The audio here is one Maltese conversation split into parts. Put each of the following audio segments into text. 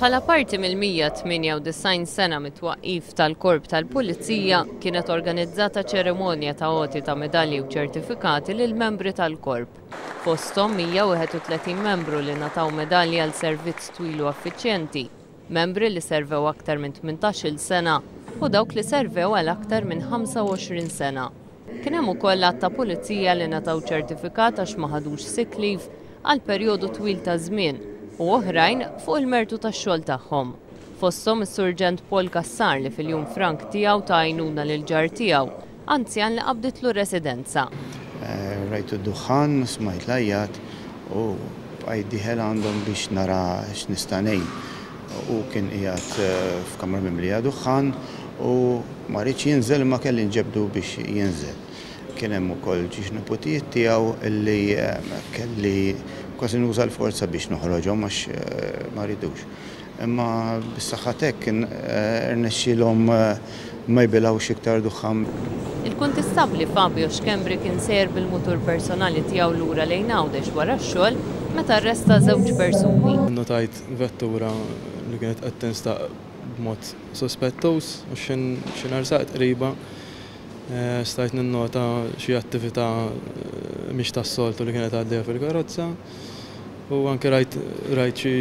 Bħala parti mill-198 sena mit-twaqqif tal-Korp tal-Pulizija kienet organizzata ċerimonja ta' għoti ta' medalji u ċertifikati lil membri tal-Korp. Fosthom 131 membru li nataw medalji għal servizz twil u affiċjenti, membri li servew aktar minn 18-il sena u dawk li servew għal aktar minn 25 sena. Kien hemm ukoll att ta' pulizija li nataw ċertifikat għax ma ħadux sick leave għal perjodu twil ta' żmien u oħrajn fuq il-mertu tax-xogħol tagħhom. Fosthom is-Surġent Paul Kassar li fil-jum frank tiegħu ta' għajnuna lil ġar tiegħu, anzjan li qabditlu residenza. Rajtu d-duħan, smajt lajjat u bqajt għandhom biex nara x'nista' ngħin. U kien qiegħed f'kamra mimlija duħan u ma rridx jinżel ma kelli nġebdu biex jinżel. Kien hemm ukoll ġiex niputijiet tiegħu illi kelli kważi nuża l-forza biex noħroġhom għax ma rridux. Imma bis-saħħa hekk irnexxielhom ma jbilgħux iktar duħan. Il-kuntistabbli Fabio Xkembri kien sejjer bil-mutur personali tiegħu lura lejn Għawdex wara x-xogħol meta arresta żewġ persuni. Notajt vettura li kienet qed tinstaq b'mod sospettuż u xi narsaq qriba stajt ninnota xi attività mhix tas-soltu li kienet għaddejja fil-karozza u anke rajt xi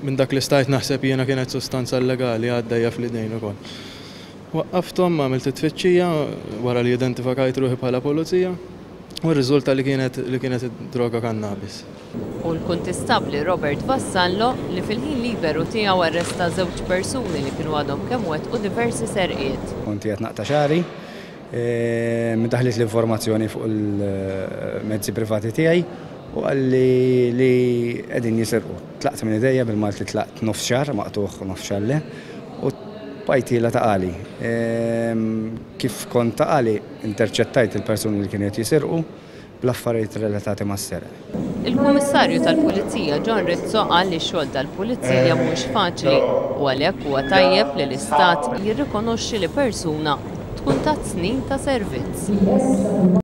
minn dak li stajt naħseb jiena kienet sustanza illegali għaddejja fl-idejn ukoll. Waqqafthom għamilt it-tfittxija wara li identifikajt ruħi bħala pulizija u r-riżulta li kienet droga kannabis. U l-kuntistabbli Robert Vassallo li fil-ħin liberu tiegħu arresta żewġ persuni li kienu għadhom kemm wettqu diversi serqiet. Kont qiegħed naqta' xahri, daħlet l-informazzjoni fuq il-mezzi privati tiegħi u għalli li qegħdin jisirqu. Tlaqt minn idejja bil-Malti tlaqt nofs xahar maqtuħ nofs xalle u bajtila taqali. Kif kont taqali interċettajt il-persuni li kienu jisirqu bl-affarijiet relatati mas-serq. Il-Kummissarju tal-Pulizija John Rizzo qal li x-xogħol tal-Pulizija mhux faċli u għalhekk huwa tajjeb li l-Istat jirrikonoxxi li persuna tkun ta' snin ta' servizz.